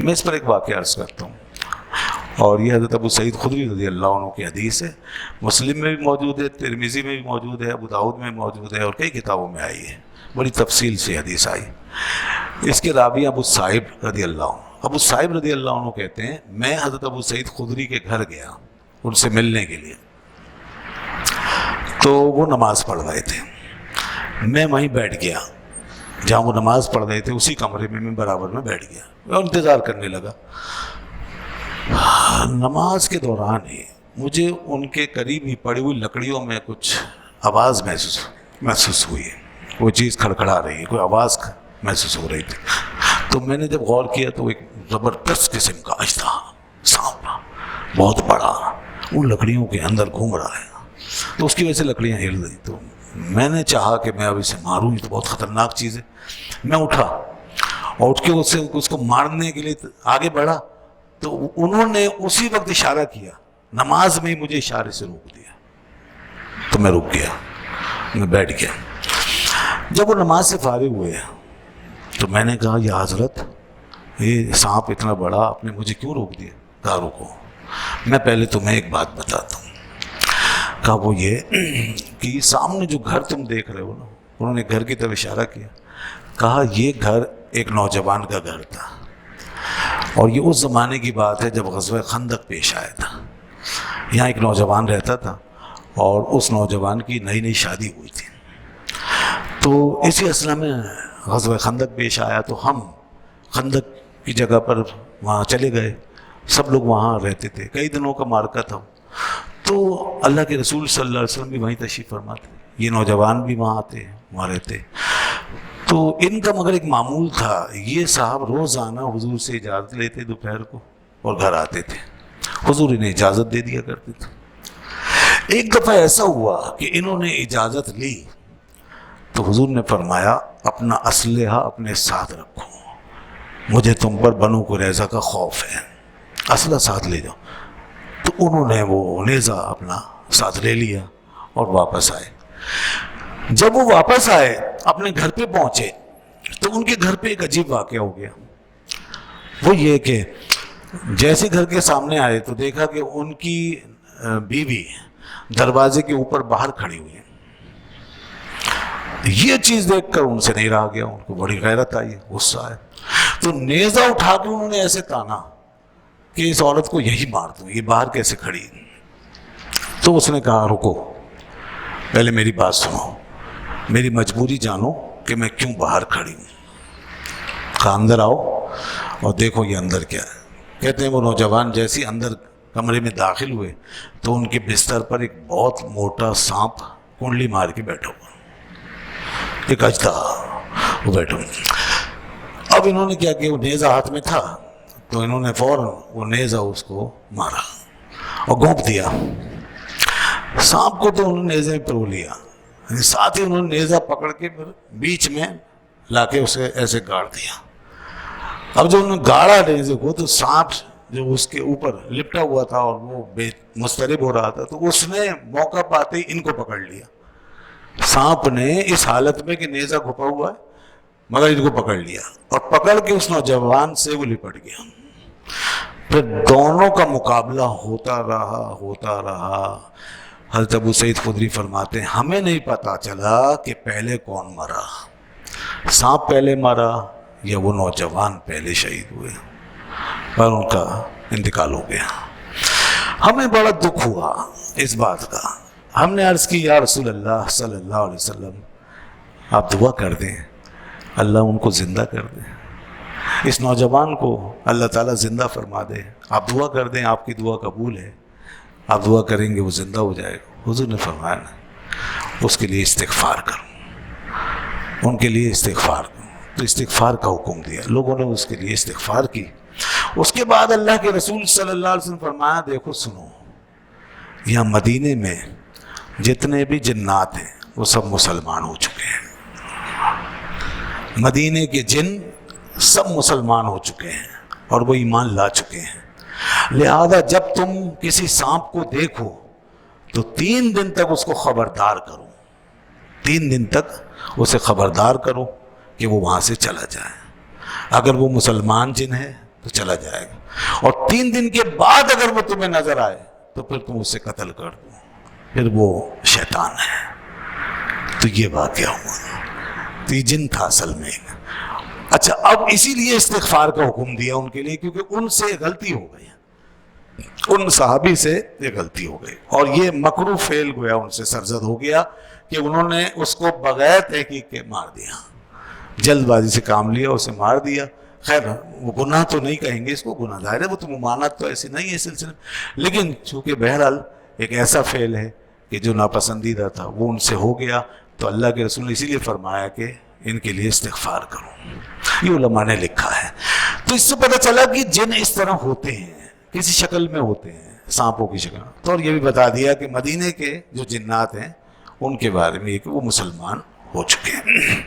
میں اس پر ایک واقعہ عرض کرتا ہوں، اور یہ حضرت ابو سعید خدری رضی اللہ عنہ کی حدیث ہے، مسلم میں بھی موجود ہے، ترمذی میں بھی موجود ہے، ابو داؤد میں موجود ہے، اور کئی کتابوں میں آئی ہے، بڑی تفصیل سے حدیث آئی۔ اس کے راوی ابو صائب رضی اللہ عنہ، ابو صائب رضی اللہ عنہ کہتے ہیں میں حضرت ابو سعید خدری کے گھر گیا ان سے ملنے کے لیے، تو وہ نماز پڑھ رہے تھے، میں وہیں بیٹھ گیا جہاں وہ نماز پڑھ رہے تھے، اسی کمرے میں برابر میں بیٹھ گیا، میں انتظار کرنے لگا۔ نماز کے دوران ہی مجھے ان کے قریب ہی پڑی ہوئی لکڑیوں میں کچھ آواز محسوس ہوئی، کوئی چیز کھڑکھڑا رہی ہے، کوئی آواز محسوس ہو رہی تھی۔ تو میں نے جب غور کیا تو ایک زبردست قسم کا اژدہا، سانپ بہت بڑا ان لکڑیوں کے اندر گھوم رہا ہے، تو اس کی وجہ سے لکڑیاں ہل رہی، تو میں نے چاہا کہ میں اب اسے ماروں، یہ تو بہت خطرناک چیز ہے۔ میں اٹھا اور اٹھ کے اس کو مارنے کے لیے آگے بڑھا، تو انہوں نے اسی وقت اشارہ کیا، نماز میں ہی مجھے اشارے سے روک دیا، تو میں رک گیا، میں بیٹھ گیا۔ جب وہ نماز سے فارغ ہوئے تو میں نے کہا یا حضرت یہ سانپ اتنا بڑا آپ نے مجھے کیوں روک دیا؟ کہا رکو، میں پہلے تمہیں ایک بات بتاتا ہوں۔ کہا وہ یہ کہ سامنے جو گھر تم دیکھ رہے ہو نا، انہوں نے گھر کی طرف اشارہ کیا، کہا یہ گھر ایک نوجوان کا گھر تھا، اور یہ اس زمانے کی بات ہے جب غزوہ خندق پیش آیا تھا۔ یہاں ایک نوجوان رہتا تھا اور اس نوجوان کی نئی نئی شادی ہوئی تھی، تو اسی اصل میں غزوہ خندق پیش آیا، تو ہم خندق کی جگہ پر وہاں چلے گئے، سب لوگ وہاں رہتے تھے، کئی دنوں کا مارکا تھا، تو اللہ کے رسول صلی اللہ علیہ وسلم بھی وہیں تشریف فرما تھے، یہ نوجوان بھی وہاں آتے وہاں رہتے۔ تو ان کا مگر ایک معمول تھا، یہ صاحب روزانہ حضور سے اجازت لیتے دوپہر کو اور گھر آتے تھے، حضور انہیں اجازت دے دیا کرتے تھے۔ ایک دفعہ ایسا ہوا کہ انہوں نے اجازت لی تو حضور نے فرمایا اپنا اسلحہ اپنے ساتھ رکھو، مجھے تم پر بنو قریظہ کا خوف ہے، اسلحہ ساتھ لے جاؤ۔ تو انہوں نے وہ نیزہ اپنا ساتھ لے لیا اور واپس آئے۔ جب وہ واپس آئے اپنے گھر پہ پہنچے تو ان کے گھر پہ ایک عجیب واقعہ ہو گیا، وہ یہ کہ جیسے گھر کے سامنے آئے تو دیکھا کہ ان کی بیوی دروازے کے اوپر باہر کھڑی ہوئی ہے۔ یہ چیز دیکھ کر ان سے نہیں رہا گیا، ان کو بڑی غیرت آئی، غصہ آیا، تو نیزہ اٹھا کے انہوں نے ایسے تانا کہ اس عورت کو یہی مار دوں، یہ باہر کیسے کھڑی۔ تو اس نے کہا رکو، پہلے میری بات سنو، میری مجبوری جانو کہ میں کیوں باہر کھڑی ہوں۔ کہا اندر آؤ اور دیکھو یہ اندر کیا ہے۔ کہتے ہیں وہ نوجوان جیسے اندر کمرے میں داخل ہوئے تو ان کے بستر پر ایک بہت موٹا سانپ کنڈلی مار کے بیٹھا ہوا، ایک اژدہا وہ بیٹھا ہوا۔ اب انہوں نے کیا کہ وہ نیزہ ہاتھ میں تھا تو انہوں نے فوراً وہ نیزہ اس کو مارا اور گھونپ دیا۔ سانپ کو تو انہوں نے نیزے میں پرو لیا، ساتھ ہی انہوں نے نیزہ پکڑ کے بیچ میں لا کے اسے ایسے گاڑ دیا۔ اب جب انہوں نے گاڑا نیزے کو تو سانپ جو اس کے اوپر لپٹا ہوا تھا اور وہ مضطرب ہو رہا تھا، تو اس نے موقع پاتے ہی ان کو پکڑ لیا۔ سانپ نے اس حالت میں کہ نیزہ گھپا ہوا ہے مگر ان کو پکڑ لیا اور پکڑ کے اس نوجوان سے وہ لپٹ گیا۔ پھر دونوں کا مقابلہ ہوتا رہا۔ حضرت ابو سعید خدری فرماتے ہیں ہمیں نہیں پتا چلا کہ پہلے کون مرا، سانپ پہلے مرا یا وہ نوجوان پہلے شہید ہوئے، پر ان کا انتقال ہو گیا۔ ہمیں بڑا دکھ ہوا اس بات کا، ہم نے عرض کی یا رسول اللہ صلی اللہ علیہ وسلم آپ دعا کر دیں اللہ ان کو زندہ کر دیں، اس نوجوان کو اللہ تعالیٰ زندہ فرما دے، آپ دعا کر دیں، آپ کی دعا قبول ہے، آپ دعا کریں گے وہ زندہ ہو جائے گا۔ حضور نے فرمایا اس کے لیے استغفار کرو، ان کے لیے استغفار کرو، تو استغفار کا حکم دیا، لوگوں نے اس کے لیے استغفار کی۔ اس کے بعد اللہ کے رسول صلی اللہ علیہ وسلم فرمایا دیکھو سنو، یہاں مدینے میں جتنے بھی جنات ہیں وہ سب مسلمان ہو چکے ہیں، مدینے کے جن سب مسلمان ہو چکے ہیں اور وہ ایمان لا چکے ہیں، لہذا جب تم کسی سانپ کو دیکھو تو 3 دن تک اس کو خبردار کرو، 3 دن تک اسے خبردار کرو کہ وہ وہاں سے چلا جائے۔ اگر وہ مسلمان جن ہے تو چلا جائے گا، اور 3 دن کے بعد اگر وہ تمہیں نظر آئے تو پھر تم اسے قتل کر دو، پھر وہ شیطان ہے۔ تو یہ واقعہ ہوا، تو یہ جن تھا اصل میں۔ اچھا، اب اسی لیے استغفار کا حکم دیا ان کے لیے، کیونکہ ان سے غلطی ہو گئی، ان صحابی سے یہ غلطی ہو گئی، اور یہ مکروہ فعل گویا ان سے سرزد ہو گیا کہ انہوں نے اس کو بغیر تحقیق کے مار دیا، جلد بازی سے کام لیا، اسے مار دیا۔ خیر وہ گناہ تو نہیں کہیں گے اس کو، گناہ ظاہر ہے، وہ تو ممانعت تو ایسی نہیں ہے اس سلسلے میں، لیکن چونکہ بہرحال ایک ایسا فعل ہے کہ جو ناپسندیدہ تھا وہ ان سے ہو گیا، تو اللہ کے رسول نے اسی لیے فرمایا کہ ان کے لیے استغفار کرو، یہ علماء نے لکھا ہے۔ تو اس سے پتہ چلا کہ جن اس طرح ہوتے ہیں، کسی شکل میں ہوتے ہیں، سانپوں کی شکل، تو اور یہ بھی بتا دیا کہ مدینے کے جو جنات ہیں ان کے بارے میں یہ کہ وہ مسلمان ہو چکے ہیں۔